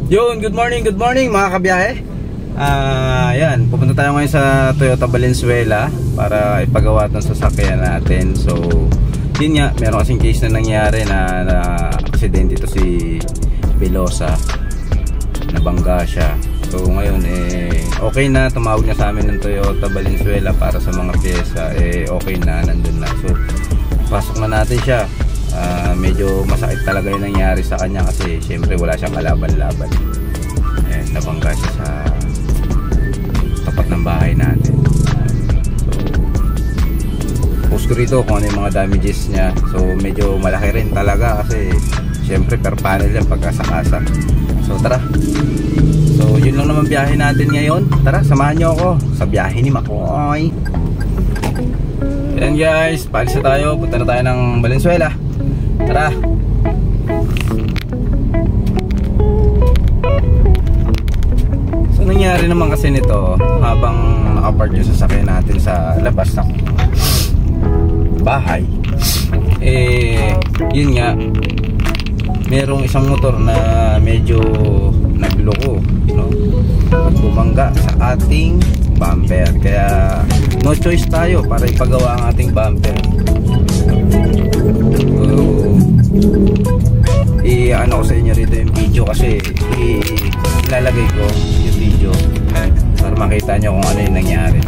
Yun, good morning mga kabiyahe. Yan, pupunta tayo ngayon sa Toyota Valenzuela para ipagawa itong sasakyan natin. So, yun nga, meron kasing case na nangyari na aksidente ito si Velosa. Nabangga siya. So, ngayon, okay na, tumawag niya sa amin ng Toyota Valenzuela para sa mga pyesa. Okay na, nandun na. So, pasok na natin siya. Medyo masakit talaga yung nangyari sa kanya kasi syempre wala siyang kalaban-laban. Nabangga siya sa tapat ng bahay natin. So, post ko rito kung ano yung mga damages niya. So medyo malaki rin talaga kasi syempre per panel yan pagkasakasa. So tara. So yun lang naman biyahe natin ngayon. Tara, samahan nyo ako sa biyahe ni Makoy. Ayan guys, paalis na tayo. Punta na tayo ng Valenzuela. Tara. So nangyari naman kasi nito habang nakapark yung sasakyan natin sa labas ng bahay, yun nga, merong isang motor na medyo nagloko, bumangga sa ating bumper. Kaya no choice tayo para ipagawa ang ating bumper. Ano ko sa inyo rito yung video kasi ilalagay ko yung video para makita nyo kung ano yung nangyari.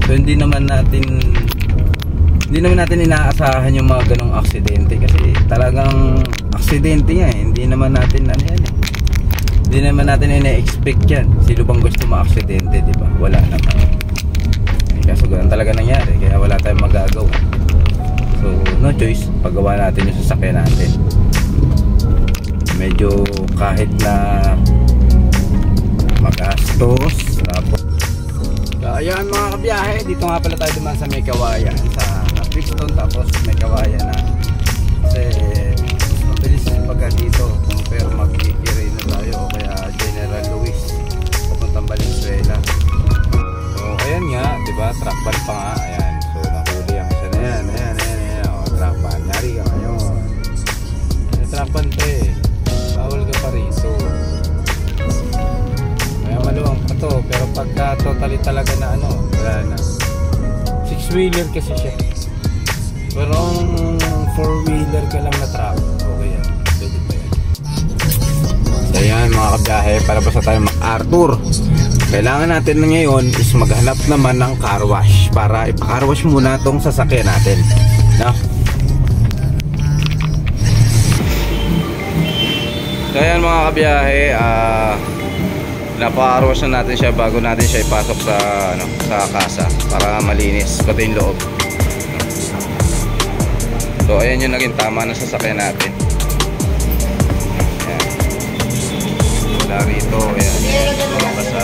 So hindi naman natin inaasahan yung mga ganong aksidente kasi talagang aksidente nga hindi naman natin hindi naman natin ina-expect yan. Sino bang gusto ma-aksidente, di ba? Wala naman. Kaso ganun talaga nangyari kaya wala tayong magagawa. So no choice, paggawa natin yung sasakyan natin. Medyo kahit na magastos, tapos ayan mga kabiyahe, dito nga pala tayo dumaan sa may kawayan sa Brixton, tapos may kawayan na kasi mabilis pagka dito pero mag-i-ray na tayo o kaya General Luis papuntang Valenzuela. So ayan nga, diba, truck ban pa nga, ayan, so nahuli ang isa na yan, ayan, truck ban, nyari ka ngayon, truck ban pe, bawal ka pa rito. Maluwang pa to, pero pagka totally talaga na wala na. 6-wheeler kasi siya. Pero ang 4-wheeler ka lang na truck, okay yan, pwede pa yan. So yan mga kabiyahe, palabas na tayo MacArthur. Kailangan natin na ngayon is maghanap naman ng car wash para ipa-car wash muna tong sasakyan natin, no? So yan mga kabiyahe, napakarwas na natin siya bago natin siya ipasok sa sa kasa para malinis pati yung loob. So ayan yung naging tama na sasakyan natin. Ayan. Wala rito, ayan. Basta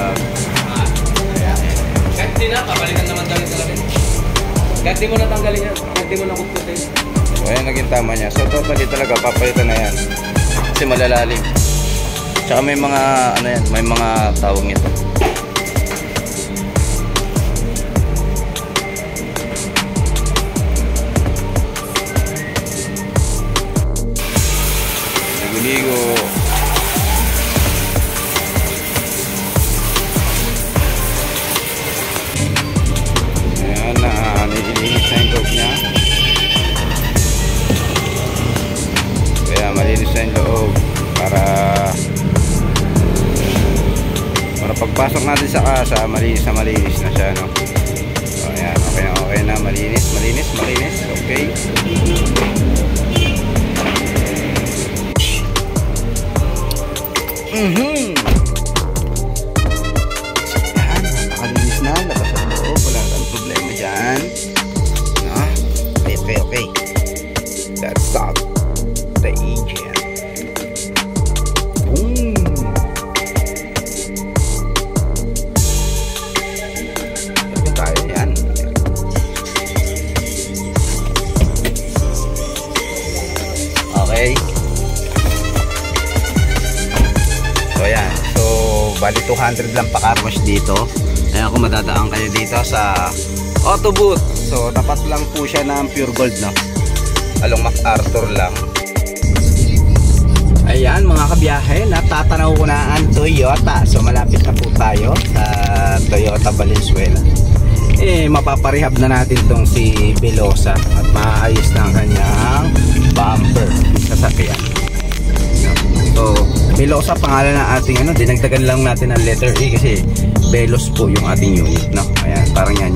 kahit di na, kapalitan naman talaga talaga. Kahit di mo natanggalin yan, kahit di mo nakukutin. So ayan naging tama niya. So totally talaga papalitan na yan kasi malalalim. Tsaka may mga may mga tawag nito. Ligo. Ayan na, nilinis na yung loob niya. Kaya malinis na yung loob para pagpasok natin sa kasa, malinis na siya, no? So ayan, okay na, malinis, okay. Yan, napakalinis na, labas sa loob, wala kang problema dyan, no? Okay. That's all the agent. Boom. bali 200 lang pa-carwash dito. Ayan, kung madadaan kayo dito sa Autoboot. So tapat lang po siya ng Pure Gold, no? Along MacArthur lang. Ayan mga kabiyahe, natatanaw ko na ang Toyota. So malapit na po tayo sa Toyota Valenzuela. Mapaparehab na natin tong si Velosa at maayos na ang kanyang bumper sa sasakyan. So Velosa pangalan ng ating dinagdagan lang natin ang letter E kasi Velos po yung ating unit, no? Ayan, parang yan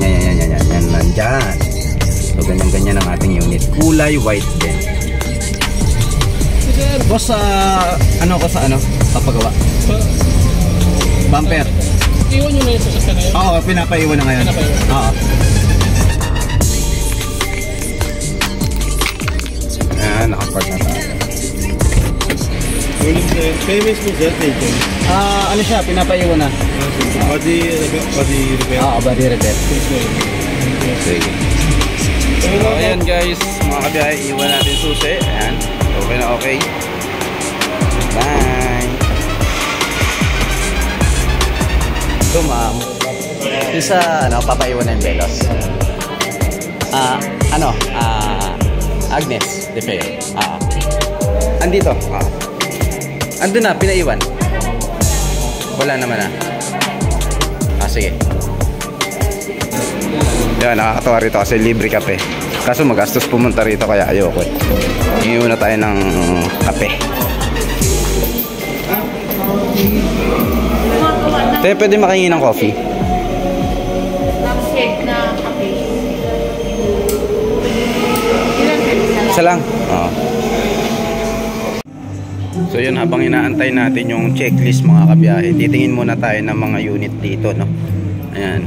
nandyan. So ganyan ang ating unit, kulay white din. Boss, papagawa bumper. Iwan nyo na yun sa sasya na yun? Oo, pinapaiwan na ngayon. Oo. Ayan, nakapark na tayo. Payments mo dyan, Nathan? Ano siya, pinapaiwan na. Body repair? Oo, body repair. Sige. So, ayan guys, mga kabiyahe, iwan natin susi. Ayan, okay na okay. Bye! So ma'am, yung sa papaiwan ng Velos. Agnes De Feo. Andito. Andun na, pinaiwan. Wala naman na. Sige. Yan, nakakatawa rito kasi libre kape. Kaso magastos pumunta rito kaya ayoko. Iiwan na tayo ng kape. Te, pwede makahingi ng coffee? Shake na kape. Isa lang? Oo. So yun, habang inaantay natin yung checklist mga kabiyahe, titingin muna tayo ng mga unit dito, no? Ayan.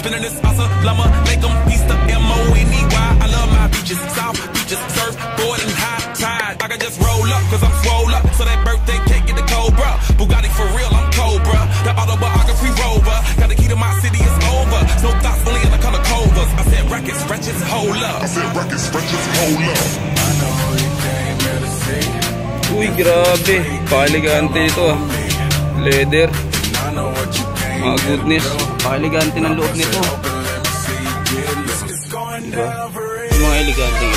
Spinning this awesome llama, make them piece the M-O-N-E-Y. I love my beaches, south beaches, surfboard and high tide. I can just roll up, cause I'm swole up, so that birthday cake get the Cobra. Bugatti for real, I'm Cobra. The autobiography rover, got the key to my city, it's over. No thoughts, only in the color covers. I said records, wretches, hold up. I said records, wretches, hold up. I know you came here to see. Uy, grabe. Paelegante ito. Leather. Mga goodness. Paelegante ng loob nito. Diba? Mga elegante.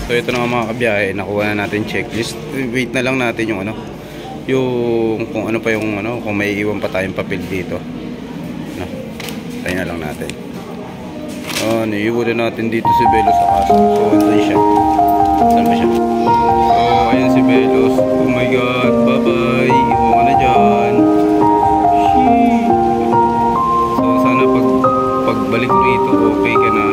So ito na mga kabiyahe, nakuha na natin checklist. Wait na lang natin yung yung kung ano pa yung kung may iwan pa tayong papel dito. Tayo na lang natin. Naiiwan na natin dito si Velos sa kaso. So andun siya. Saan ba siya? So ayan si Velos. Oh my god, bye bye. Iwan ka na dyan. So sana pagbalik dito okay ka na.